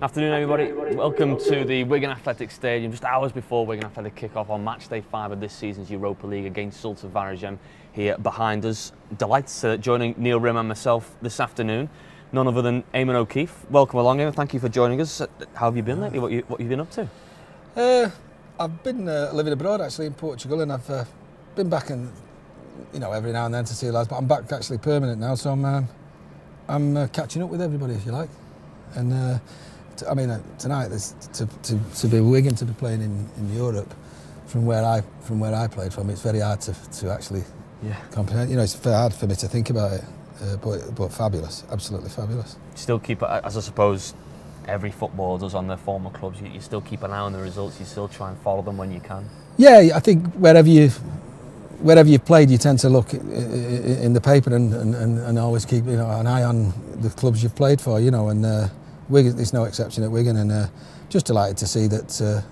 Afternoon, everybody. Welcome to the Wigan Athletic Stadium, just hours before Wigan Athletic kick off on Matchday 5 of this season's Europa League against Zulte Waregem here behind us. Delighted joining Neil Rim and myself this afternoon, none other than Eamonn O'Keefe. Welcome along, Eamonn. Thank you for joining us. How have you been lately? What have you been up to? I've been living abroad actually in Portugal, and I've been back and every now and then to see the lads. But I'm back actually permanent now, so I'm catching up with everybody, if you like. And tonight to be Wigan, to be playing in Europe from where I played from, it's very hard to actually comprehend. It's very hard for me to think about it, but fabulous, absolutely fabulous. Still keep, as I suppose every footballer does on their former clubs, you still keep an eye on the results. You still try and follow them when you can. Yeah, I think wherever you've played, you tend to look in the paper and always keep an eye on the clubs you've played for. And Wigan, there's no exception at Wigan, and just delighted to see that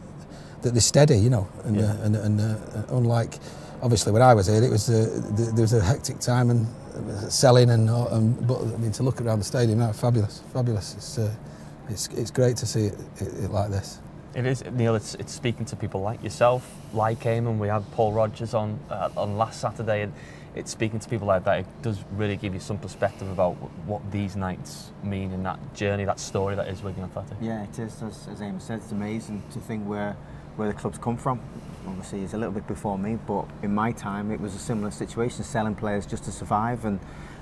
they're steady. And unlike obviously when I was here, it was there was a hectic time and selling but I mean, to look around the stadium now, fabulous. It's great to see it like this. It is, Neil. It's speaking to people like yourself, like Eamonn. We had Paul Rogers on last Saturday, and it's speaking to people like that. It does really give you some perspective about what these nights mean in that journey, that story that is Wigan Athletic. Yeah, it is. As Eamonn said, it's amazing to think where the club's come from. Obviously, it's a little bit before me, but in my time, it was a similar situation, selling players just to survive, and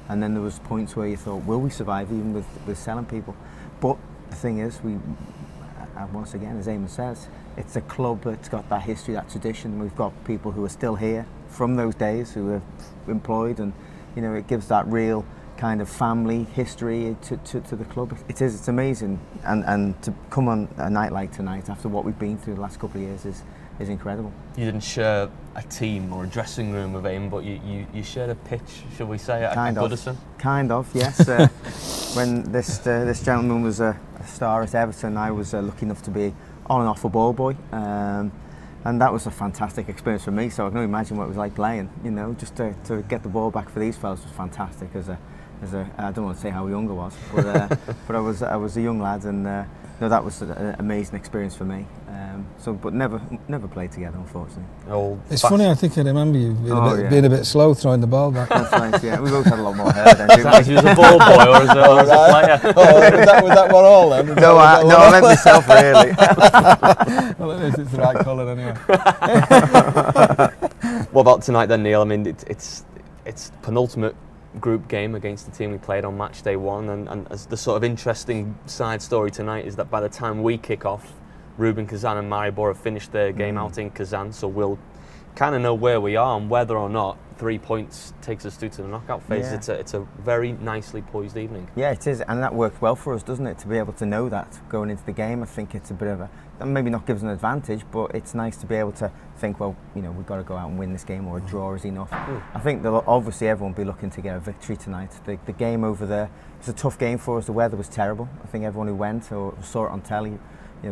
then there was points where you thought, will we survive even with selling people? But the thing is, once again, as Eamonn says, it's a club that's got that history, that tradition. We've got people who are still here from those days who are employed, and it gives that real kind of family history to the club. It's amazing, and to come on a night like tonight after what we've been through the last couple of years is incredible. You didn't share a team or a dressing room with Eamonn, but you shared a pitch, shall we say, at Goodison? Kind of, yes. When this gentleman was a star at Everton, I was lucky enough to be on and off a ball boy, and that was a fantastic experience for me. So I can only imagine what it was like playing. Just to get the ball back for these fellas was fantastic. As a I don't want to say how young I was, but I was a young lad, and that was an amazing experience for me. But never played together, unfortunately. It's funny. I think I remember you being a bit slow throwing the ball back. That's right. Yeah, we both had a lot more hair then. He was a ball boy or as a player. Was that one all then? No, I meant myself really. Well, it is. It's the right colour anyway. What about tonight then, Neil? I mean, it's penultimate group game against the team we played on match day 1, and as the sort of interesting side story tonight is that by the time we kick off, Rubin Kazan and Maribor have finished their game out in Kazan, so we'll kind of know where we are and whether or not 3 points takes us through to the knockout phase. Yeah. It's a very nicely poised evening. Yeah, it is, and that works well for us, doesn't it, to be able to know that going into the game. I think it's a bit of maybe not gives an advantage, but it's nice to be able to think, well, we've got to go out and win this game, or a draw is enough. I think obviously everyone will be looking to get a victory tonight. The game over there, it's a tough game for us. The weather was terrible. I think everyone who went or saw it on telly,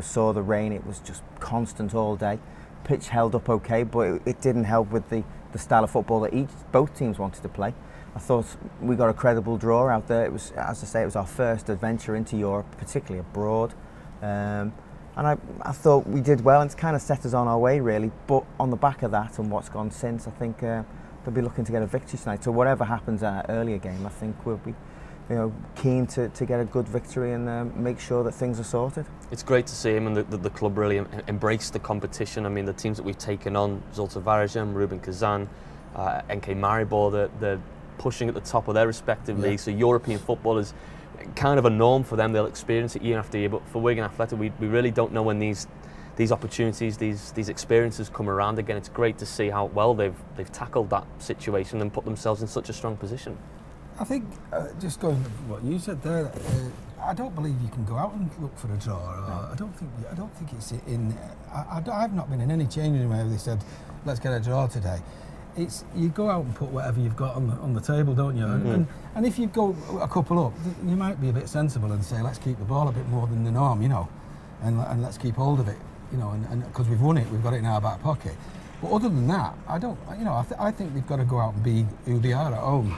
saw the rain. It was just constant all day. Pitch held up okay, but it didn't help with the style of football that both teams wanted to play. I thought we got a credible draw out there. It was, as I say, it was our first adventure into Europe, particularly abroad. And I thought we did well, and it's kind of set us on our way really. But on the back of that and what's gone since, I think they'll be looking to get a victory tonight. So whatever happens at an earlier game, I think we'll be keen to get a good victory and make sure that things are sorted. It's great to see him, and the club really embrace the competition. I mean, the teams that we've taken on, Zulte Waregem, Rubin Kazan, NK Maribor, they're pushing at the top of their respective leagues. So European football is kind of a norm for them. They'll experience it year after year. But for Wigan Athletic, we really don't know when these opportunities, these experiences come around again. It's great to see how well they've tackled that situation and put themselves in such a strong position. I think, just going with what you said there, I don't believe you can go out and look for a draw. I don't think it's in. I've not been in any changing room where they said, let's get a draw today. It's you go out and put whatever you've got on the table, don't you? And if you go a couple up, you might be a bit sensible and say, let's keep the ball a bit more than the norm, and let's keep hold of it, and because we've won it, we've got it in our back pocket. But other than that, I think we've got to go out and be who they are at home.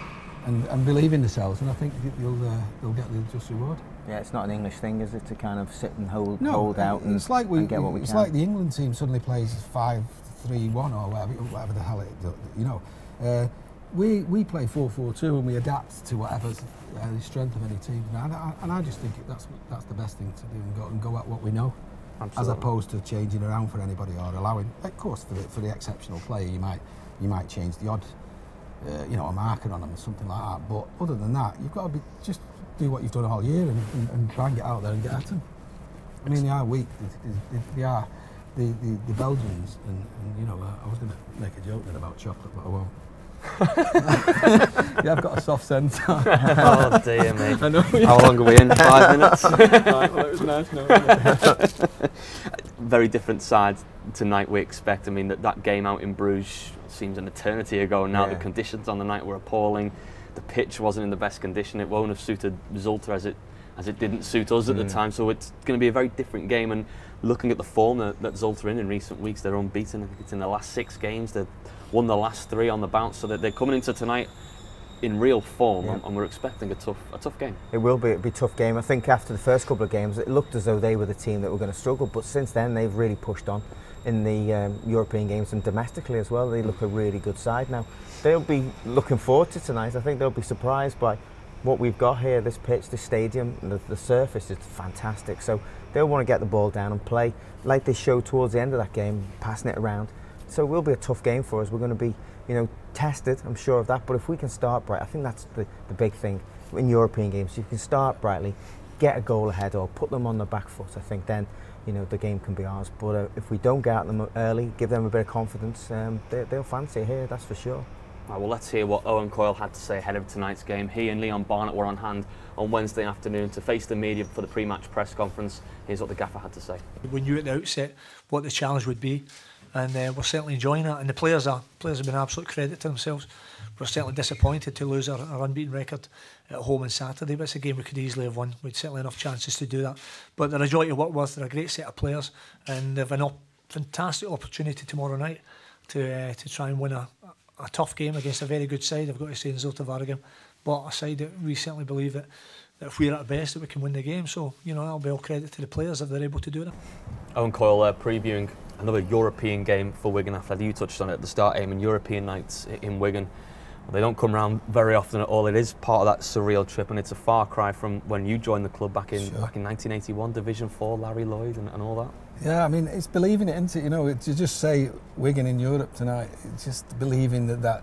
and believe in themselves, and I think they'll get the just reward. Yeah, it's not an English thing, is it, to kind of sit and hold out and get what we can? It's like the England team suddenly plays 5-3-1 or whatever the hell we play 4-4-2 and we adapt to whatever's the strength of any team. And I just think that's the best thing to do, and go at what we know. Absolutely. As opposed to changing around for anybody or allowing. Of course, for the exceptional player, you might change the odd, a marker on them or something like that. But other than that, you've got to just do what you've done all year and try and get out there and get at them. I mean, they are weak. They are the Belgians, and I was going to make a joke then about chocolate, but I won't. Yeah, I've got a soft sense. Oh dear me. I know. How long are we in? 5 minutes? Right, well, it was nice. No. Very different side tonight, we expect. I mean, that game out in Bruges seems an eternity ago now. Yeah. The conditions on the night were appalling. The pitch wasn't in the best condition. It won't have suited Zulte as it didn't suit us at the time. So it's going to be a very different game. And looking at the form that Zulte are in recent weeks, they're unbeaten. I think it's in the last 6 games. They've won the last 3 on the bounce, so that they're coming into tonight in real form, and we're expecting a tough game. It'll be a tough game. I think after the first couple of games, it looked as though they were the team that were going to struggle, but since then they've really pushed on in the European games and domestically as well. They look a really good side now. They'll be looking forward to tonight. I think they'll be surprised by what we've got here, this pitch, this stadium, the surface is fantastic. So they'll want to get the ball down and play like they showed towards the end of that game, passing it around. So it will be a tough game for us. We're going to be, tested, I'm sure of that. But if we can start bright, I think that's the big thing in European games. If you can start brightly, get a goal ahead or put them on the back foot, I think then, the game can be ours. But if we don't get at them early, give them a bit of confidence, they'll fancy it here, that's for sure. Right, well, let's hear what Owen Coyle had to say ahead of tonight's game. He and Leon Barnett were on hand on Wednesday afternoon to face the media for the pre-match press conference. Here's what the gaffer had to say. We knew at the outset what the challenge would be, and we're certainly enjoying that. And the players have been absolute credit to themselves. We're certainly disappointed to lose our unbeaten record at home on Saturday, but it's a game we could easily have won. We'd certainly enough chances to do that. But they're a joy to work with. They're a great set of players, and they've a fantastic opportunity tomorrow night to try and win a tough game against a very good side, I've got to say, in Zulte Waregem, but a side that we certainly believe that if we're at our best, that we can win the game. So, that'll be all credit to the players if they're able to do that. Owen Coyle previewing another European game for Wigan after you touched on it at the start, Eamonn. European nights in Wigan, well, they don't come around very often at all. It is part of that surreal trip, and it's a far cry from when you joined the club back in 1981, Division 4, Larry Lloyd and all that. Yeah, I mean, it's believing it, isn't it? To just say Wigan in Europe tonight, it's just believing that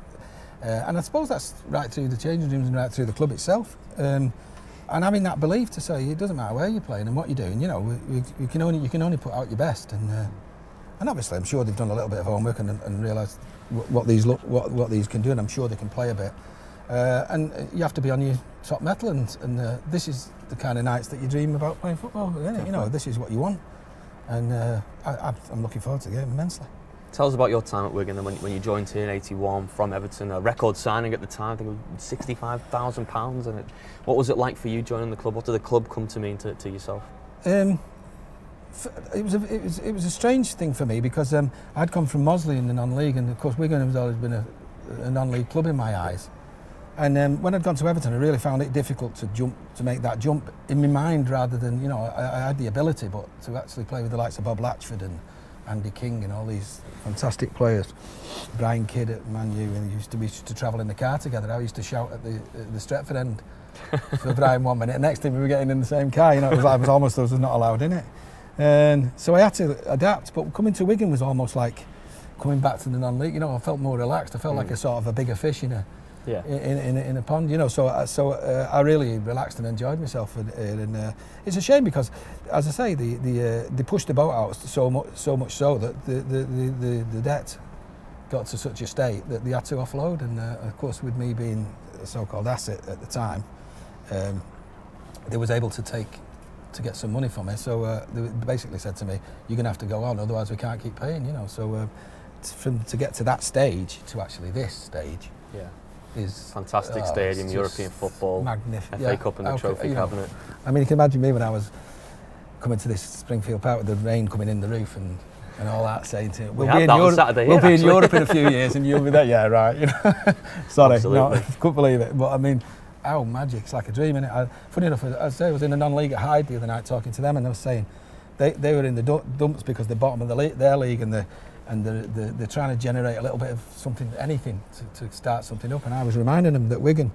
and I suppose that's right through the changing rooms and right through the club itself. And having that belief to say it doesn't matter where you're playing and what you're doing. You can only put out your best, and obviously I'm sure they've done a little bit of homework and realised what these can do, and I'm sure they can play a bit. And you have to be on your top mettle, and this is the kind of nights that you dream about playing football, isn't it? This is what you want. And I'm looking forward to the game immensely. Tell us about your time at Wigan and when you joined here in '81 from Everton, a record signing at the time. I think it was £65,000. And what was it like for you joining the club? What did the club come to mean to yourself? It was a strange thing for me because I'd come from Mosley in the non-league, and of course Wigan has always been a non-league club in my eyes. And when I'd gone to Everton, I really found it difficult to make that jump in my mind, rather than, I had the ability, but to actually play with the likes of Bob Latchford and Andy King and all these fantastic players. Brian Kidd at Man U, and we used to travel in the car together. I used to shout at the Stretford end for Brian 1 minute. Next thing we were getting in the same car, it was like I was not allowed in it. And so I had to adapt, but coming to Wigan was almost like coming back to the non-league. I felt more relaxed. I felt like a sort of a bigger fish in a pond, So I really relaxed and enjoyed myself, and it's a shame because, as I say, they pushed the boat out so much so that the debt got to such a state that they had to offload, and of course, with me being a so-called asset at the time, they was able to get some money from me. So they basically said to me, "You're going to have to go on, otherwise we can't keep paying." So to get to that stage to actually this stage. Yeah. Is fantastic stadium, European football, magnificent, FA Cup and the trophy cabinet. I mean, you can imagine me when I was coming to this Springfield Park with the rain coming in the roof, and and all that, saying to him, We'll be in Europe in a few years and you'll be there. Yeah, right. You know? Sorry, Absolutely. Couldn't believe it. But I mean, how magic, it's like a dream, innit? Funny enough, I was in a non-league at Hyde the other night talking to them, and they were saying they were in the dumps because they're bottom of their league, and they're trying to generate a little bit of something, anything, to start something up. And I was reminding them that Wigan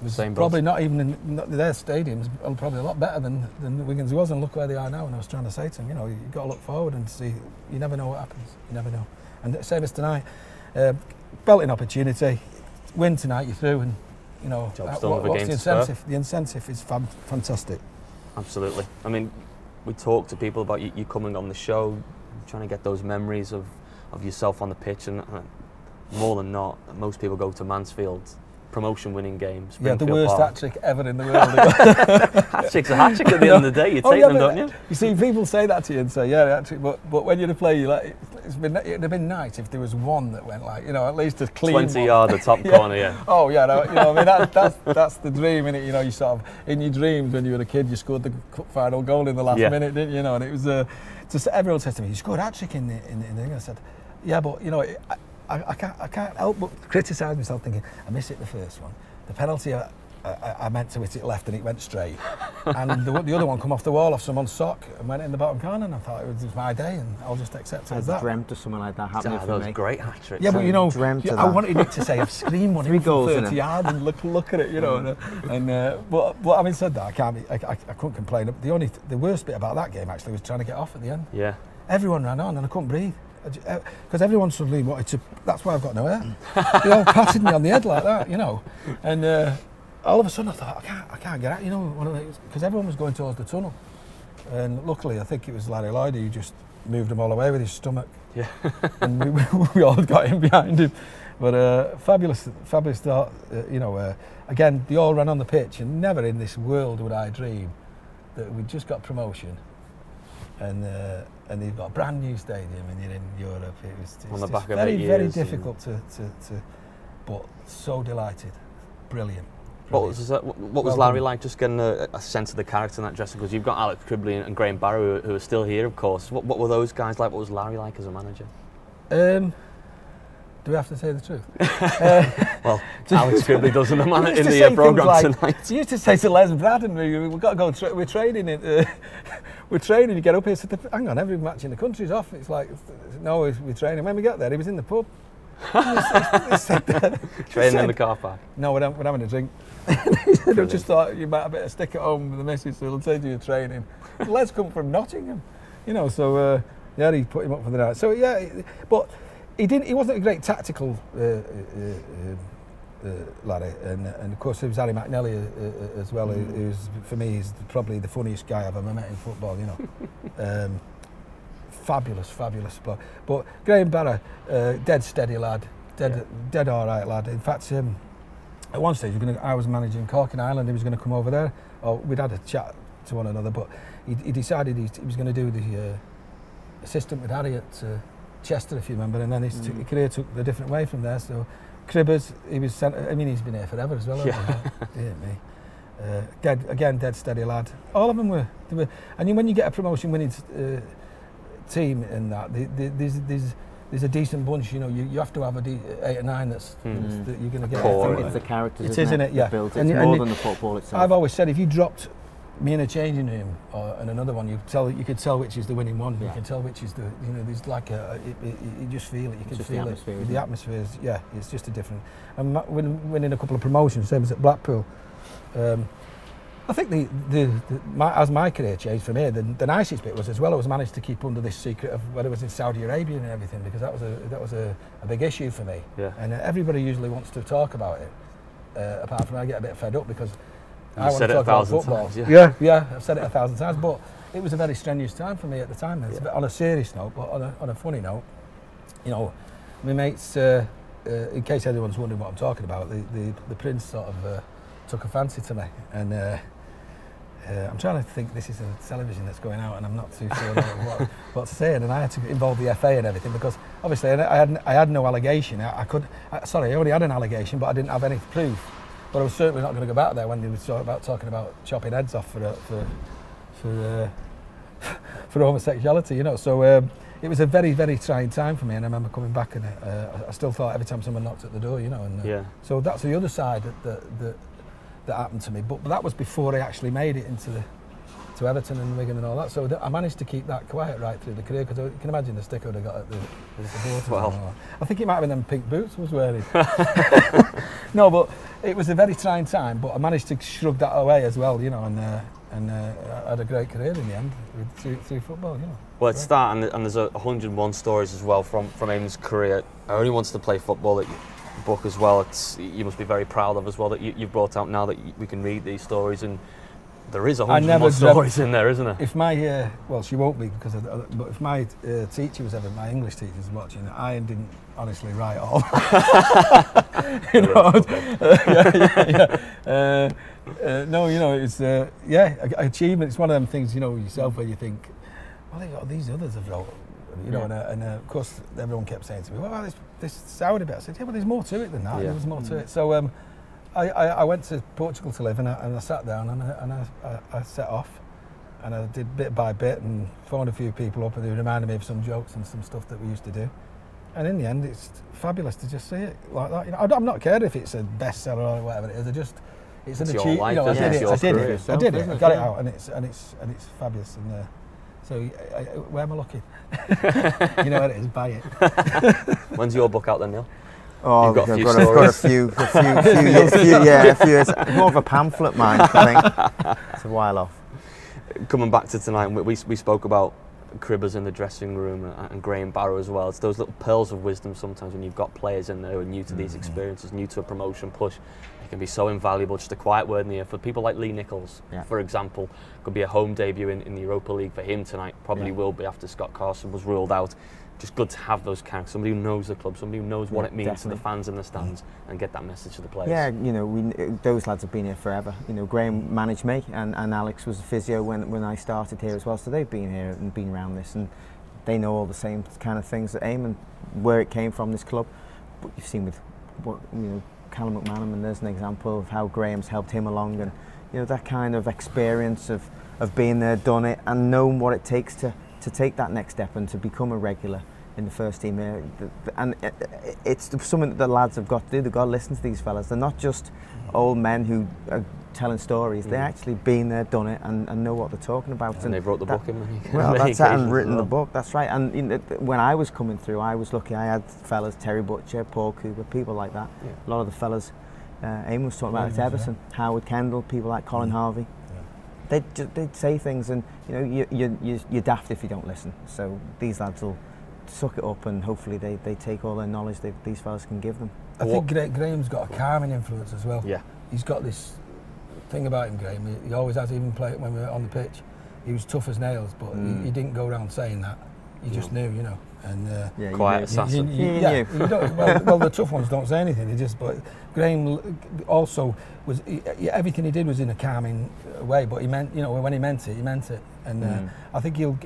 was probably not even in their stadiums, probably a lot better than Wigan's was, and look where they are now. And I was trying to say to them, you know, you've got to look forward and see. You never know what happens. You never know. And same as tonight, belting opportunity, win tonight, you're through, and you know what's the incentive? The incentive is fantastic. Absolutely. I mean, we talk to people about you coming on the show, trying to get those memories of yourself on the pitch, and more than not, most people go to Mansfield. Promotion-winning games. Yeah, the worst hat-trick ever in the world. Hat-trick's a hat-trick at the end of the day. You take them, don't you? You see, people say that to you and say, yeah, hat-trick, but when you're to play, you like, it'd have been nice if there was one that went like, you know, at least a clean 20-yard, the top corner, yeah. Oh, yeah, no, you know, I mean, that's the dream, innit? You know, you sort of, in your dreams when you were a kid, you scored the final goal in the last minute, didn't you? You know, and it was, just everyone says to me, you scored a hat-trick in the thing. I said, yeah, but, you know, I can't help but criticise myself, thinking I missed it the first one. The penalty, I meant to hit it left and it went straight. And the other one come off the wall off someone's sock and went in the bottom corner, and I thought it was my day, and I'll just accept it as that. I dreamt of something like that happening for me. That was great hat-trick. Yeah, but you know, I wanted it to say I've screamed one in 30 yards and look at it, you know. But having said that, I couldn't complain. The worst bit about that game actually was trying to get off at the end. Yeah. Everyone ran on and I couldn't breathe. Because everyone suddenly wanted to. That's why I've got no hair. They all patted me on the head like that, you know. And all of a sudden I thought, I can't get out, you know, because everyone was going towards the tunnel. And luckily, I think it was Larry Lloyd who just moved them all away with his stomach. Yeah. And we all got in behind him. But fabulous start, you know. Again, they all ran on the pitch, and never in this world would I dream that we'd just got promotion. And they've got a brand new stadium, and you're in Europe. It's on the back of very, 8 years. very difficult to, but so delighted, brilliant. What was Larry like? Just getting a sense of the character in that dressing, because you've got Alex Cribley and Graham Barrow who are still here, of course. What were those guys like? What was Larry like as a manager? Do we have to say the truth? Well, Alex Cribley does in the programme like, tonight. You used to say to Les Brad, and we've got to go. We're training it. We're training. You get up here. So hang on, every match in the country's off. It's like, no, we're training. When we get there, he was in the pub. Training in the car park. No, we're having a drink. He said, I just thought you might have a bit of stick at home with the missus, so it'll take you to training. Les come from Nottingham, you know. So yeah, he put him up for the night. So yeah, but. He wasn't a great tactical laddie, and of course there was Harry McNally as well, who's for me is probably the funniest guy I've ever met in football, you know. Fabulous bloke. But Graham Barrow, dead steady lad, dead all right lad. In fact, at one stage I was managing Cork in Ireland. He was going to come over there, or we'd had a chat to one another, but he decided he was going to do the assistant with Harry at Chester, if you remember, and then his career took a different way from there. So Cribbers, he was sent. I mean, he's been here forever as well. Yeah. Dear me. Dead steady lad. All of them were. And when you get a promotion-winning team in that, there's a decent bunch. You know, you have to have 8 or 9 that you're going to get. It's the characters. It is, isn't it? Yeah. It's more than the football itself. I've always said if you dropped me in a changing room and another one, you could tell which is the winning one. You can tell which is the, you know, there's like you just feel it. You can feel it. The atmosphere is, yeah, it's just a different. And winning a couple of promotions, same as at Blackpool. I think as my career changed from here, the nicest bit was as well. I was managed to keep under this secret of whether it was in Saudi Arabia and everything, because that was a big issue for me. Yeah. And everybody usually wants to talk about it, apart from I get a bit fed up because. You said it 1,000 times, yeah, I've said it 1,000 times, but it was a very strenuous time for me at the time. On a serious note, but on a funny note, you know, my mates, in case anyone's wondering what I'm talking about, the Prince sort of took a fancy to me, and I'm trying to think, this is a television that's going out and I'm not too sure what to say, and I had to involve the FA and everything, because obviously I had no allegation. I only had an allegation, but I didn't have any proof. But I was certainly not going to go back there when they were talking about chopping heads off for homosexuality, you know. So it was a very, very trying time for me, and I remember coming back and I still thought every time someone knocked at the door, you know. And so that's the other side that happened to me. But that was before I actually made it to Everton and Wigan and all that. So I managed to keep that quiet right through the career, because you can imagine the stick I would have got at the board. I think it might have been them pink boots I was wearing. No, but it was a very trying time. But I managed to shrug that away as well, you know, and I had a great career in the end through football, you know. Well, it's that, and there's 101 stories as well from Eamonn's career. I only wants to play football. That book as well. You must be very proud of as well that you've brought out now that we can read these stories, and there is 101 stories in there, isn't there? If my well, she won't be because but if my teacher was ever, my English teacher was watching, I didn't honestly write all. You know, no, you know, it's achievement. It's one of them things, you know, yourself where you think, well, these others have wrote, you know, and of course everyone kept saying to me, well, this sounded a bit. I said, yeah, but there's more to it than that. There's more to it. So I went to Portugal to live, and I sat down and I set off, and I did bit by bit and phoned a few people up, and they reminded me of some jokes and some stuff that we used to do. And in the end, it's fabulous to just see it like that. You know, I'm not caring if it's a bestseller or whatever it is. It's an achievement. You know, I did it. I got it out, and it's fabulous. And so where am I looking? You know what it is. Buy it. When's your book out then, Neil? Oh, I've got a few years. More of a pamphlet, mine, I think. It's a while off. Coming back to tonight, we spoke about cribbers in the dressing room and Graham Barrow as well. It's those little pearls of wisdom sometimes when you've got players in there who are new to these experiences, new to a promotion push. It can be so invaluable. Just a quiet word in the ear for people like Lee Nichols, for example. Could be a home debut in the Europa League for him tonight. Probably will be after Scott Carson was ruled out. Just good to have those characters, somebody who knows the club, somebody who knows what it means to the fans in the stands, and get that message to the players. Yeah, you know, those lads have been here forever. You know, Graham managed me, and Alex was a physio when I started here as well. So they've been here and been around this, and they know all the same kind of things that Eamonn, where it came from, this club. But you've seen with what, you know, Callum McManaman, and there's an example of how Graham's helped him along, and you know, that kind of experience of being there, done it, and knowing what it takes to take that next step and to become a regular in the first team here. And it's something that the lads have got to do. They've got to listen to these fellas. They're not just old men who are telling stories. They're actually been there, done it, and know what they're talking about. And they've wrote the book in many well, that's it, and written the book. That's right. And you know, when I was coming through, I was lucky. I had fellas, Terry Butcher, Paul Cooper, people like that. A lot of the fellas Eamonn was talking about at Everton, Howard Kendall, people like Colin Harvey. They'd say things, and you know, you're daft if you don't listen. So these lads will suck it up, and hopefully they take all their knowledge that these fellas can give them. I think Graham's got a calming influence as well. Yeah. He's got this thing about him, Graham. He always has, even played when we were on the pitch. He was tough as nails, but he didn't go around saying that. He just knew, you know. And quiet assassin. Well, the tough ones don't say anything. They just. But Graham also was. Everything he did was in a calming way. But he meant, you know, when he meant it, he meant it. And I think he'll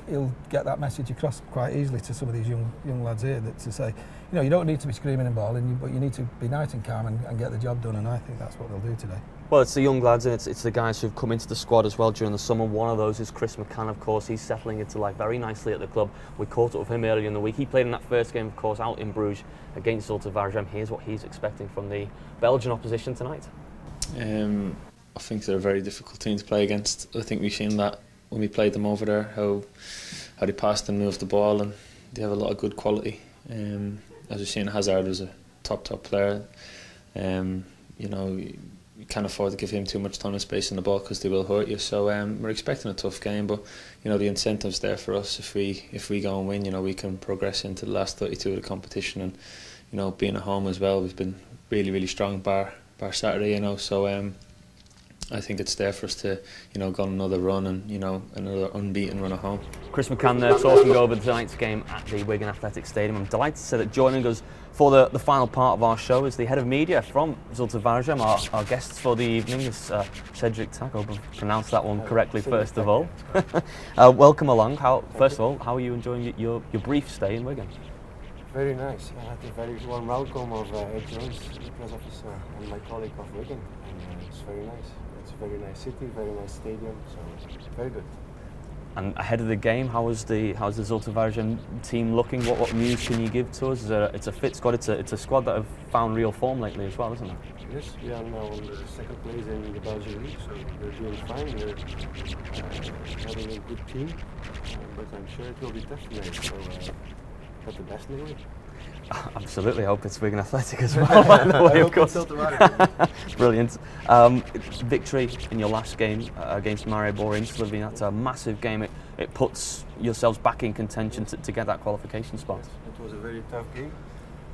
get that message across quite easily to some of these young lads here, that to say, you know, you don't need to be screaming and bawling, but you need to be nice and calm and get the job done. And I think that's what they'll do today. Well, it's the young lads, and it's the guys who've come into the squad as well during the summer. One of those is Chris McCann, of course. He's settling into life very nicely at the club. We caught up with him earlier in the week. He played in that first game, of course, out in Bruges against Zulte Waregem. Here's what he's expecting from the Belgian opposition tonight. I think they're a very difficult team to play against. I think we've seen that when we played them over there, how they passed and moved the ball, and they have a lot of good quality. As we've seen, Hazard was a top player. You know, you can't afford to give him too much time and space in the ball because they will hurt you. So we're expecting a tough game, but you know, the incentive's there for us. If we go and win, you know, we can progress into the last 32 of the competition, and you know, being at home as well, we've been really strong bar Saturday. You know, so I think it's there for us to, you know, go on another run and, you know, another unbeaten run at home. Chris McCann there talking over tonight's game at the Wigan Athletic Stadium. I'm delighted to say that joining us for the final part of our show is the head of media from Zulte Waregem. Our guests for the evening is Cedric Tack. I hope I've pronounced that one correctly first of all. Welcome along. First of all, how are you enjoying your brief stay in Wigan? Very nice. I had a very warm welcome of Ed Jones, the press officer, and my colleague of Wigan. And it's very nice. It's a very nice city, very nice stadium, so very good. And ahead of the game, how's the Zulte Waregem team looking? What news can you give to us? It's a fit squad. It's a squad that have found real form lately as well, isn't it? Yes, we are now on the second place in the Belgian league, so we're doing fine. We're having a good team, but I'm sure it will be tough tonight. So, but the best anyway. Absolutely, I hope it's Wigan Athletic as well. On the way, of course. Brilliant. Victory in your last game against Maribor in Slovenia. That's a massive game. It puts yourselves back in contention to get that qualification spot. Yes, it was a very tough game,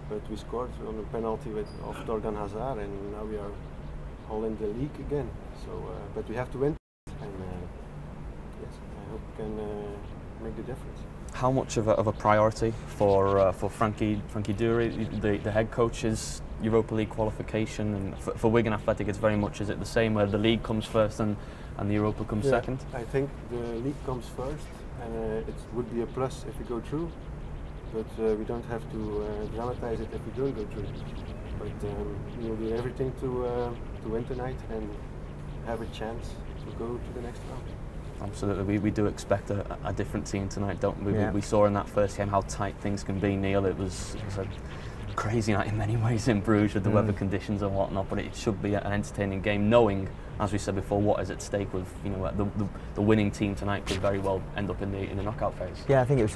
but we scored on a penalty of Torgan Hazard, and now we are all in the league again. So, but we have to win, and yes, I hope we can make the difference. How much of a priority for Frankie Dury, the head coach, is Europa League qualification? And for Wigan Athletic, it's very much, is it the same where the league comes first and the Europa comes second? I think the league comes first, and it would be a plus if we go through, but we don't have to dramatize it if we don't go through. But we'll do everything to win tonight and have a chance to go to the next round. Absolutely, we do expect a different team tonight, don't we? Yeah. We saw in that first game how tight things can be, Neil. It was a crazy night in many ways in Bruges with the weather conditions and whatnot, but it should be an entertaining game, knowing, as we said before, what is at stake with, you know, the winning team tonight could very well end up in the knockout phase. Yeah, I think it was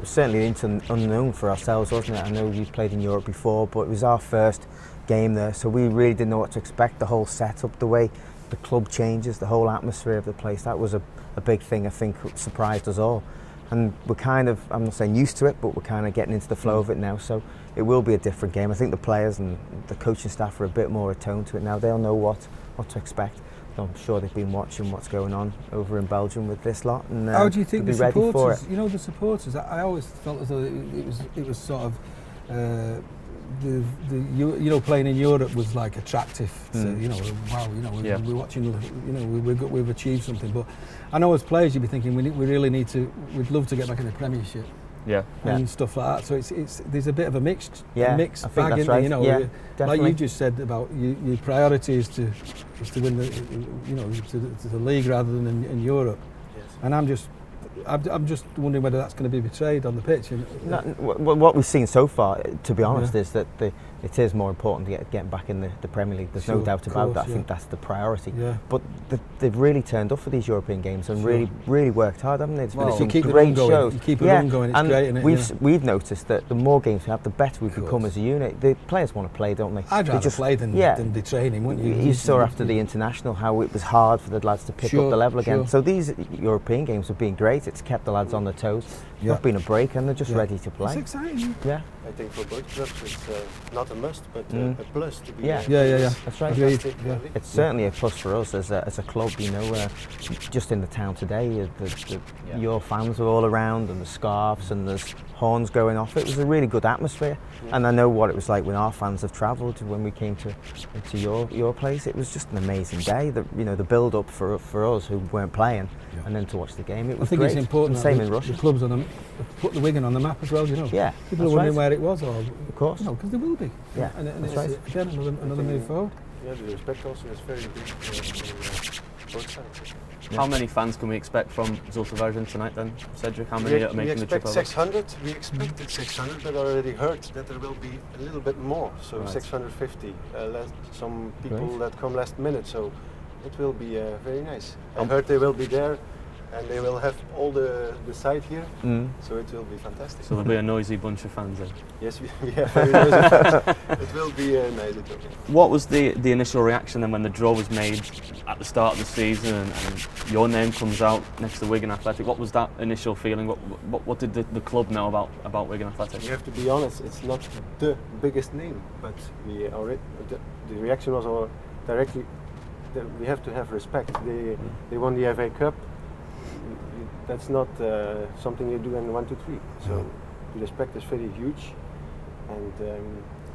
certainly unknown for ourselves, wasn't it? I know we've played in Europe before, but it was our first game there, so we really didn't know what to expect. The whole setup, the way the club changes, the whole atmosphere of the place, that was a big thing. I think surprised us all, and we're kind of, I'm not saying used to it, but we're kind of getting into the flow of it now, so it will be a different game. I think the players and the coaching staff are a bit more attuned to it now. They'll know what to expect. I'm sure they've been watching what's going on over in Belgium with this lot, and how do you think the supporters, you know, the supporters, I always felt as though it was sort of you know, playing in Europe was like attractive. To, you know, wow, you know, we're watching. You know, we've achieved something. But I know as players, you'd be thinking we really need to. We'd love to get back in the Premiership. And stuff like that. So it's there's a bit of a mixed bag in there. You know, like you just said about your priority is to win the, you know, to the league rather than in Europe. Yes. And I'm just wondering whether that's going to be betrayed on the pitch. No, what we've seen so far, to be honest, is that it is more important to get back in the Premier League. There's no doubt about that. I think that's the priority. But they've really turned up for these European games and really worked hard, haven't they? It's been some great shows. You keep it on going, it's great, isn't it? We've noticed that the more games we have, the better we become as a unit. The players want to play, don't they? I'd rather play than be training, wouldn't you? You saw after the international how it was hard for the lads to pick up the level again. So these European games have been great. It's kept the lads on their toes. Not been a break, and they're just ready to play. It's exciting. Yeah. I think for both clubs it's not a must, but a plus to be. Yeah. That's right. It's certainly a plus for us as a club. You know, just in the town today, your fans are all around, and the scarves and there's horns going off. It was a really good atmosphere, and I know what it was like when our fans have travelled. When we came to your place, it was just an amazing day. The build up for us who weren't playing, and then to watch the game, it was I think great. it's important. Same in Russia. The clubs put the Wigan on the map as well. You know. Yeah. People are wondering where it was, or of course. You know, because there will be. Yeah. And it's right. again another move forward. Yeah, the respect also is very big both sides. How many fans can we expect from Zulte Waregem tonight then, Cedric? How many are making the trip over? 600. We expected 600, but already heard that there will be a little bit more. So 650. Some people that come last minute. So it will be very nice. I heard they will be there, and they will have all the side here. So it will be fantastic. So there'll be a noisy bunch of fans then. Yes, we have very noisy fans. It will be nice. What was the initial reaction then when the draw was made at the start of the season and your name comes out next to Wigan Athletic? What was that initial feeling? What did the club know about Wigan Athletic? You have to be honest, it's not the biggest name, but the reaction was directly that we have to have respect. They won the FA Cup. That's not something you do in 1, 2, 3. So the respect is very huge, and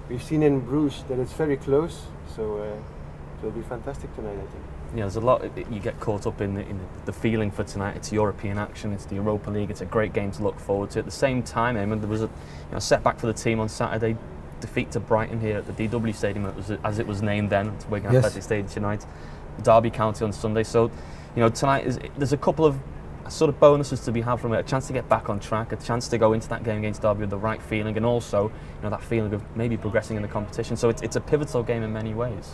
we've seen in Bruges that it's very close. So it will be fantastic tonight, I think. Yeah, there's a lot. You get caught up in the feeling for tonight. It's European action. It's the Europa League. It's a great game to look forward to. At the same time, Eamonn, there was a setback for the team on Saturday. Defeat to Brighton here at the DW Stadium, as it was named then. It's Wigan Athletic Stadium tonight. Derby County on Sunday. So, you know, tonight there's a couple of sort of bonuses to be had from it, a chance to get back on track, a chance to go into that game against Derby with the right feeling, and also that feeling of maybe progressing in the competition. So it's a pivotal game in many ways.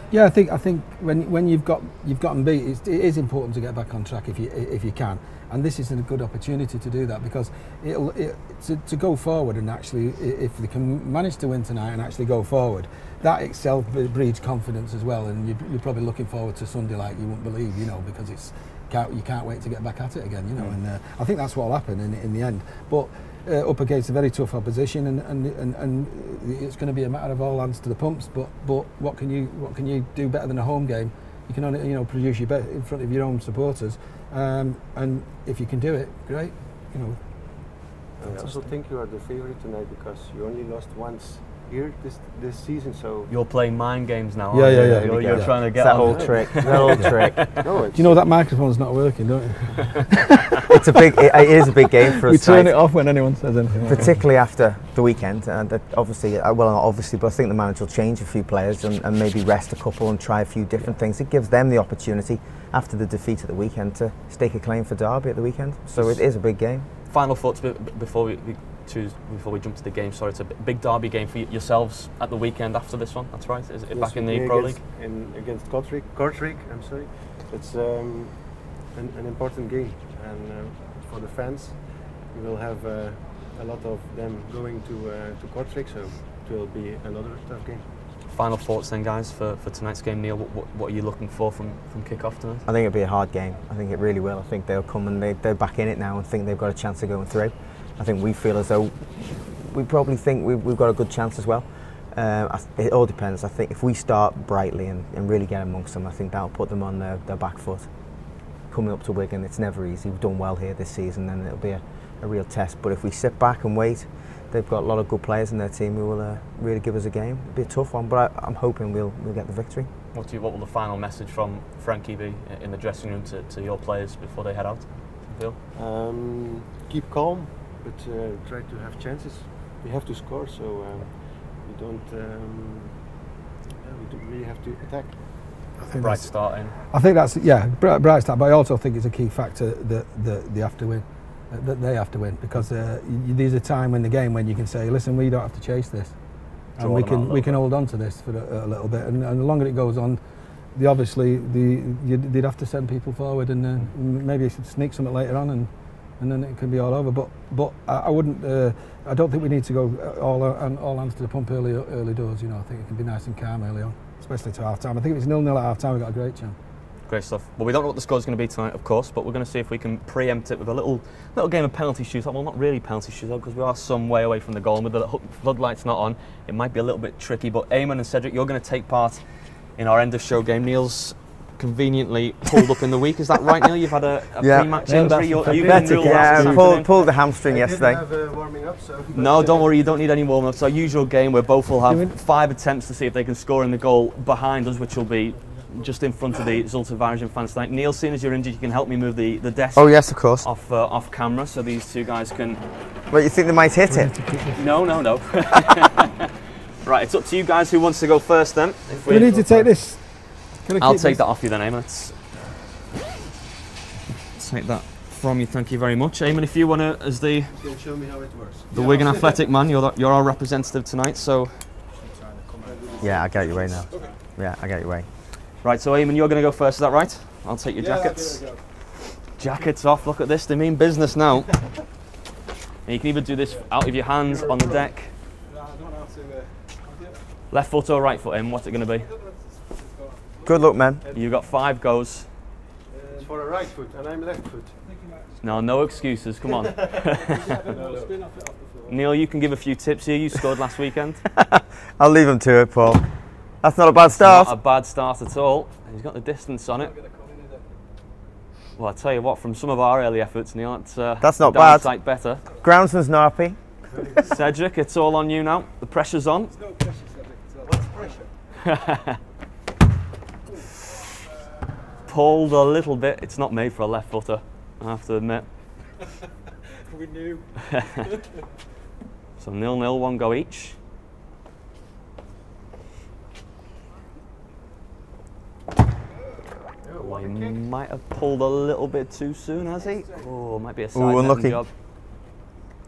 Yeah, I think when you've gotten beat, it is important to get back on track if you can, and this is a good opportunity to do that, because to go forward, and actually if they can manage to win tonight and actually go forward, that itself breeds confidence as well, and you're probably looking forward to Sunday like you wouldn't believe, because you can't wait to get back at it again, and I think that's what will happen in the end. But up against a very tough opposition, and it's going to be a matter of all hands to the pumps. But what can you do better than a home game? You can only produce your best in front of your own supporters, and if you can do it, great. I also think you are the favourite tonight because you only lost once here this season, so you're playing mind games now. Yeah. You're trying to get that on whole trick. That whole trick. No, Do you know that microphone's not working, don't you? It is a big game for us. We turn it off when anyone says anything. Particularly after the weekend, and obviously, well, not obviously, but I think the manager will change a few players and maybe rest a couple and try a few different things. It gives them the opportunity after the defeat at the weekend to stake a claim for Derby at the weekend. So it is a big game. Final thoughts before we jump to the game. Sorry, it's a big Derby game for yourselves at the weekend after this one. That's right. Is it back in the Pro League? Against Kortrijk, I'm sorry. It's an important game, and for the fans, we will have a lot of them going to Kortrijk, so it will be another tough game. Final thoughts then, guys, for tonight's game. Neil, what are you looking for from kick-off tonight? I think it'll be a hard game. I think it really will. I think they'll come and they're back in it now and think they've got a chance of going through. I think we feel as though we probably think we've got a good chance as well. It all depends. I think if we start brightly and really get amongst them, I think that'll put them on their back foot. Coming up to Wigan, it's never easy. We've done well here this season, and it'll be a real test. But if we sit back and wait, they've got a lot of good players in their team who will really give us a game. It'll be a tough one, but I'm hoping we'll get the victory. What will the final message from Frankie be in the dressing room to your players before they head out? Phil? Keep calm, but try to have chances. We have to score, so we don't really have to attack. Bright start in. I think that's bright start, but I also think it's a key factor that they have to win. That they have to win, because there's a time in the game when you can say, listen, we don't have to chase this, and we can hold on to this for a little bit, and the longer it goes on, they'd have to send people forward, and maybe sneak something later on, and then it can be all over. But I wouldn't. I don't think we need to go all hands to the pump early doors. I think it can be nice and calm early on, especially to half time. I think if it's 0-0 at half time, we've got a great chance. Great stuff. Well, we don't know what the score's going to be tonight, of course, but we're going to see if we can preempt it with a little game of penalty shootout. Well, not really penalty shootout, because we are some way away from the goal, and with the floodlights not on, it might be a little bit tricky. But Eamonn and Cedric, you're going to take part in our end of show game. Neil's conveniently pulled up in the week. Is that right, Neil? You've had a pre-match injury. Pulled the hamstring yesterday. I didn't have warming up, so. No, don't worry. You don't need any warm-up. It's our usual game where both will have 5 attempts to see if they can score in the goal behind us, which will be just in front of the Zulte Waregem fans tonight. Neil, seeing as you're injured, you can help me move the desk. Oh yes, of course. Off camera, so these two guys can. Well, you think they might hit it? No. Right, it's up to you guys. Who wants to go first then? We need to take this. I'll take that off you then, Eamonn. Let's take that from you. Thank you very much, Eamonn. If you want to, as the Show me how it works. The Wigan Athletic man, you're our representative tonight. So. Yeah, I get your way now. Okay. Yeah, I get your way. Right, so Eamonn, you're going to go first, is that right? I'll take your jackets. Go. Jackets off, look at this, they mean business now. And you can either do this out of your hands on the deck. Left foot or right foot, Eamonn, what's it going to be? Good luck, man. You've got 5 goes. It's for a right foot, and I'm left foot. No excuses, come on. Neil, you can give a few tips here, you scored last weekend. I'll leave him to it, Paul. That's not a bad start. Not a bad start at all. He's got the distance on it. Well, I tell you what, from some of our early efforts, Neil, that's not bad. Like better. Groundsman's not happy. Cedric, it's all on you now. The pressure's on. There's no pressure, Cedric. So what's pressure? Pulled a little bit. It's not made for a left footer, I have to admit. We knew. So 0-0, 1 go each. Oh, he might have pulled a little bit too soon, has he? Oh, might be a side unlucky job.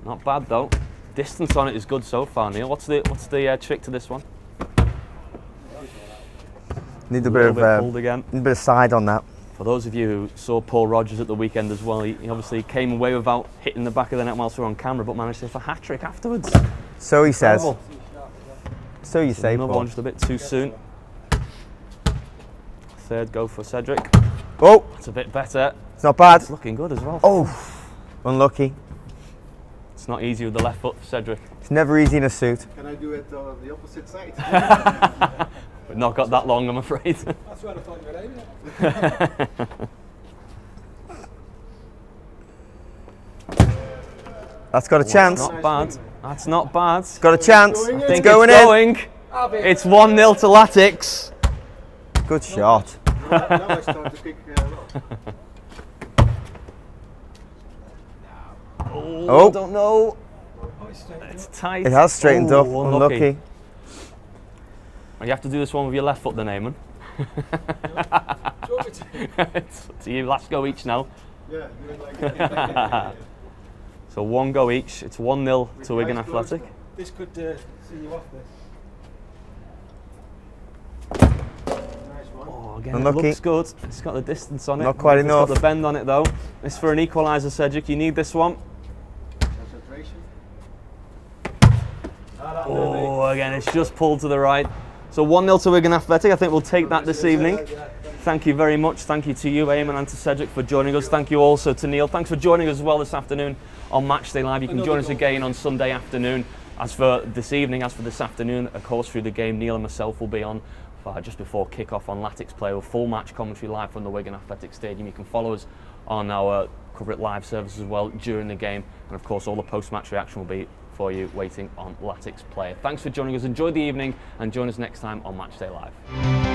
Not bad though. Distance on it is good so far, Neil. What's the trick to this one? Need a bit of pulled again. a bit of side on that. For those of you who saw Paul Rogers at the weekend as well, he obviously came away without hitting the back of the net whilst we were on camera, but managed to hit a hat-trick afterwards. So he says. Terrible. So you say, Another Paul. one just a bit too soon. Third go for Cedric. Oh, It's a bit better. it's not bad. It's looking good as well. Oh, unlucky. It's not easy with the left foot for Cedric. It's never easy in a suit. Can I do it on the opposite side? We've not got that long, I'm afraid. That's what I thought you were aiming at. That's got a chance. Not bad. That's not bad. It's got a chance. I It's think going it's in. going. It's 1-0 to Latics. Good shot. Now I start to kick low. Oh. I don't know. It's tight. It has straightened up. Oh, Unlucky. You have to do this one with your left foot then, Eamonn. It's up to you. Last go each now. Yeah, do it like that. So one go each. It's 1-0 to Wigan Athletic. This could see you off this. Oh, again, Unlucky. it looks good. It's got the distance on it. Not quite It's enough. got the bend on it though. It's for an equaliser, Cedric. You need this one. Concentration. Oh, again, it's just pulled to the right. So 1-0 to Wigan Athletic. I think we'll take that this evening. Thank you very much. Thank you to you, Eamonn, and to Cedric for joining us. Thank you also to Neil. Thanks for joining us as well this afternoon on Matchday Live. You can join us again on Sunday afternoon. As for this evening, as for this afternoon, of course, through the game, Neil and myself will be on just before kick-off on Latics Play with full match commentary live from the Wigan Athletic Stadium. You can follow us on our Cover It Live service as well during the game. And of course, all the post-match reaction will be for you waiting on Latics Play. Thanks for joining us. Enjoy the evening and join us next time on Matchday Live.